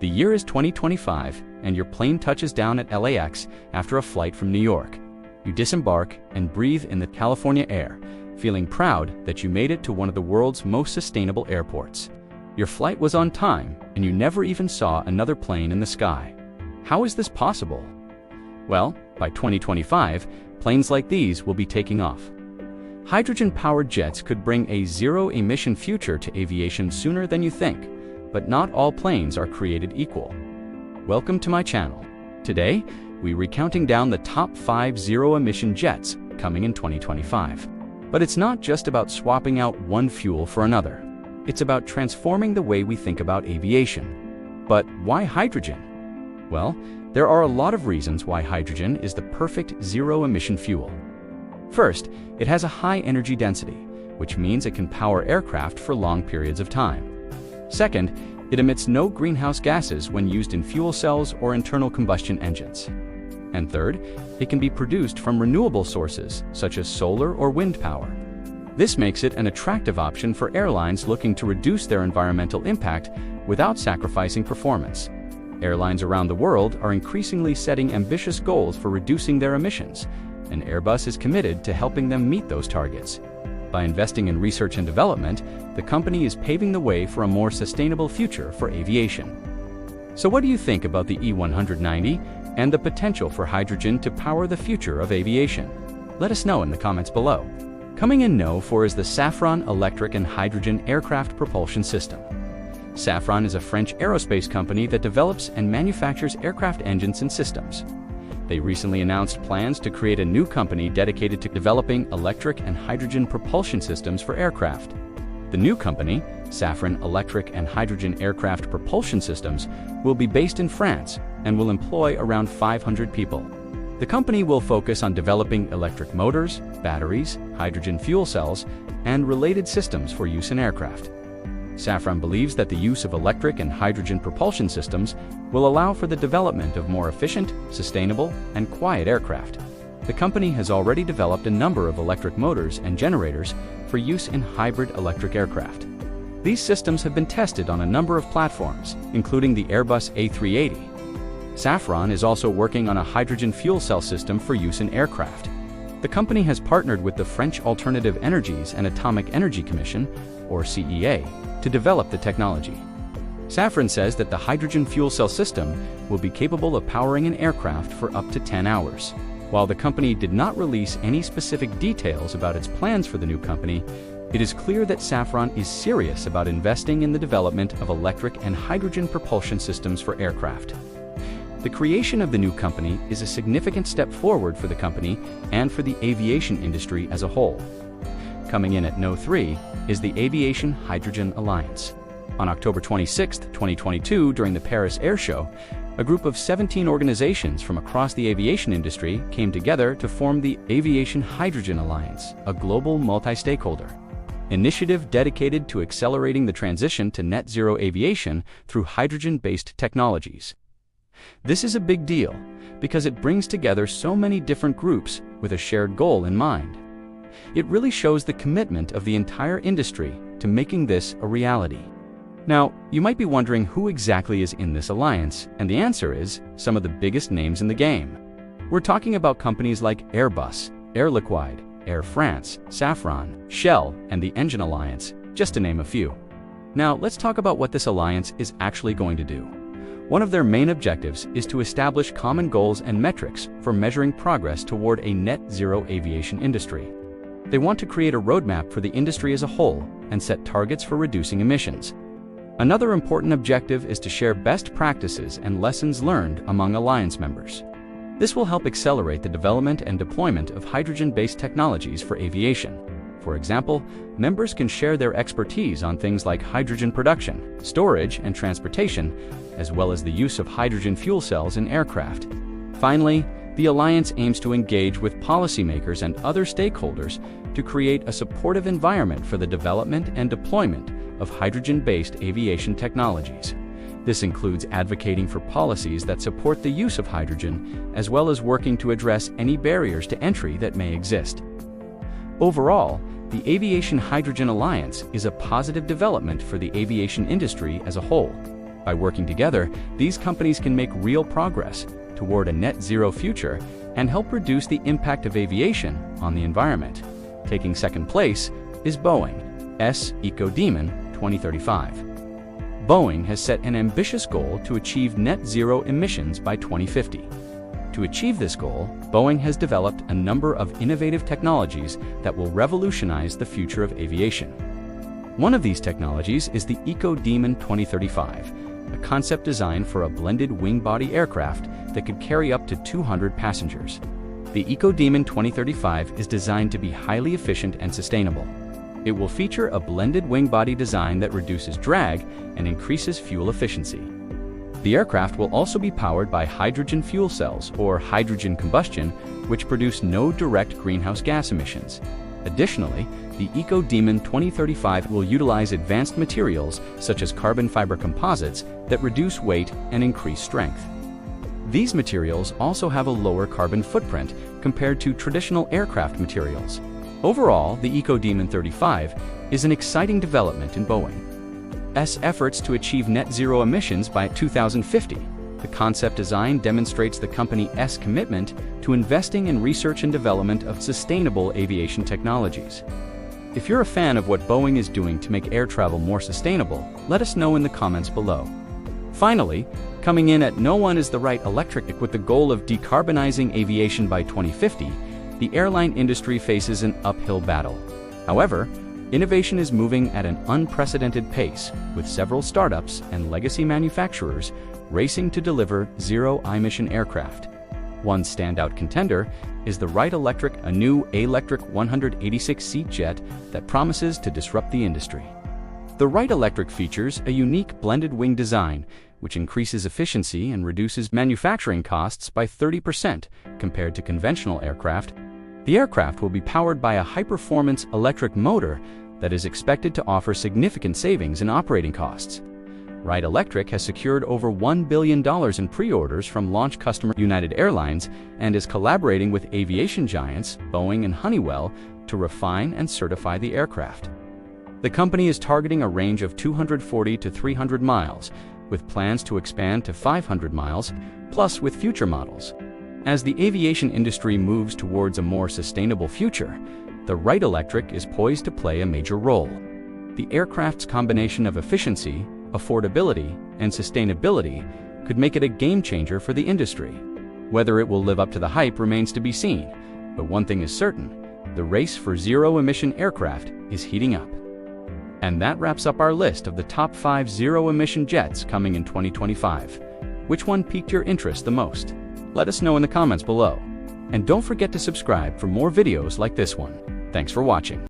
The year is 2025, and your plane touches down at LAX after a flight from New York. You disembark and breathe in the California air, feeling proud that you made it to one of the world's most sustainable airports. Your flight was on time, and you never even saw another plane in the sky. How is this possible? Well, by 2025, planes like these will be taking off. Hydrogen-powered jets could bring a zero-emission future to aviation sooner than you think, but not all planes are created equal. Welcome to my channel. Today, we're recounting down the top 5 zero-emission jets coming in 2025. But it's not just about swapping out one fuel for another. It's about transforming the way we think about aviation. But why hydrogen? Well, there are a lot of reasons why hydrogen is the perfect zero-emission fuel. First, it has a high energy density, which means it can power aircraft for long periods of time. Second, it emits no greenhouse gases when used in fuel cells or internal combustion engines. And third, it can be produced from renewable sources, such as solar or wind power. This makes it an attractive option for airlines looking to reduce their environmental impact without sacrificing performance. Airlines around the world are increasingly setting ambitious goals for reducing their emissions, and Airbus is committed to helping them meet those targets. By investing in research and development, the company is paving the way for a more sustainable future for aviation. So what do you think about the E190 and the potential for hydrogen to power the future of aviation? Let us know in the comments below. Coming in No. 4 is the Safran electric and hydrogen aircraft propulsion system. Safran is a French aerospace company that develops and manufactures aircraft engines and systems. They recently announced plans to create a new company dedicated to developing electric and hydrogen propulsion systems for aircraft. The new company, Safran Electric and Hydrogen Aircraft Propulsion Systems, will be based in France and will employ around 500 people. The company will focus on developing electric motors, batteries, hydrogen fuel cells, and related systems for use in aircraft. Safran believes that the use of electric and hydrogen propulsion systems will allow for the development of more efficient, sustainable, and quiet aircraft. The company has already developed a number of electric motors and generators for use in hybrid electric aircraft. These systems have been tested on a number of platforms, including the Airbus A380. Safran is also working on a hydrogen fuel cell system for use in aircraft. The company has partnered with the French Alternative Energies and Atomic Energy Commission, or CEA, to develop the technology. Safran says that the hydrogen fuel cell system will be capable of powering an aircraft for up to 10 hours. While the company did not release any specific details about its plans for the new company, it is clear that Safran is serious about investing in the development of electric and hydrogen propulsion systems for aircraft. The creation of the new company is a significant step forward for the company and for the aviation industry as a whole. Coming in at No. 3 is the Aviation Hydrogen Alliance. On October 26, 2022, during the Paris Air Show, a group of 17 organizations from across the aviation industry came together to form the Aviation Hydrogen Alliance, a global multi-stakeholder initiative dedicated to accelerating the transition to net zero aviation through hydrogen-based technologies. This is a big deal because it brings together so many different groups with a shared goal in mind. It really shows the commitment of the entire industry to making this a reality. Now, you might be wondering who exactly is in this alliance, and the answer is some of the biggest names in the game. We're talking about companies like Airbus, Air Liquide, Air France, Safran, Shell, and the Engine Alliance, just to name a few. Now, let's talk about what this alliance is actually going to do. One of their main objectives is to establish common goals and metrics for measuring progress toward a net zero aviation industry. They want to create a roadmap for the industry as a whole and set targets for reducing emissions. Another important objective is to share best practices and lessons learned among alliance members. This will help accelerate the development and deployment of hydrogen-based technologies for aviation. For example, members can share their expertise on things like hydrogen production, storage, and transportation, as well as the use of hydrogen fuel cells in aircraft. Finally, the Alliance aims to engage with policymakers and other stakeholders to create a supportive environment for the development and deployment of hydrogen-based aviation technologies. This includes advocating for policies that support the use of hydrogen, as well as working to address any barriers to entry that may exist. Overall, the Aviation Hydrogen Alliance is a positive development for the aviation industry as a whole. By working together, these companies can make real progress toward a net zero future and help reduce the impact of aviation on the environment. Taking second place is Boeing's Eco-Demon 2035. Boeing has set an ambitious goal to achieve net zero emissions by 2050. To achieve this goal, Boeing has developed a number of innovative technologies that will revolutionize the future of aviation. One of these technologies is the Eco-Demon 2035, a concept designed for a blended wing-body aircraft that could carry up to 200 passengers. The Eco-Demon 2035 is designed to be highly efficient and sustainable. It will feature a blended wing-body design that reduces drag and increases fuel efficiency. The aircraft will also be powered by hydrogen fuel cells, or hydrogen combustion, which produce no direct greenhouse gas emissions. Additionally, the Eco-Demon 2035 will utilize advanced materials such as carbon fiber composites that reduce weight and increase strength. These materials also have a lower carbon footprint compared to traditional aircraft materials. Overall, the Eco-Demon 35 is an exciting development in Boeing's efforts to achieve net zero emissions by 2050. The concept design demonstrates the company's commitment to investing in research and development of sustainable aviation technologies. If you're a fan of what Boeing is doing to make air travel more sustainable, let us know in the comments below. Finally, coming in at no one is the right electric. With the goal of decarbonizing aviation by 2050, the airline industry faces an uphill battle. However, innovation is moving at an unprecedented pace, with several startups and legacy manufacturers racing to deliver zero-emission aircraft. One standout contender is the Wright Electric, a new electric 186-seat jet that promises to disrupt the industry. The Wright Electric features a unique blended wing design, which increases efficiency and reduces manufacturing costs by 30% compared to conventional aircraft. The aircraft will be powered by a high-performance electric motor that is expected to offer significant savings in operating costs. Wright Electric has secured over $1 billion in pre-orders from launch customer United Airlines and is collaborating with aviation giants Boeing and Honeywell to refine and certify the aircraft. The company is targeting a range of 240 to 300 miles, with plans to expand to 500 miles, plus with future models. As the aviation industry moves towards a more sustainable future, the Wright Electric is poised to play a major role. The aircraft's combination of efficiency, affordability, and sustainability could make it a game-changer for the industry. Whether it will live up to the hype remains to be seen, but one thing is certain: the race for zero-emission aircraft is heating up. And that wraps up our list of the top 5 zero-emission jets coming in 2025. Which one piqued your interest the most? Let us know in the comments below. And don't forget to subscribe for more videos like this one. Thanks for watching.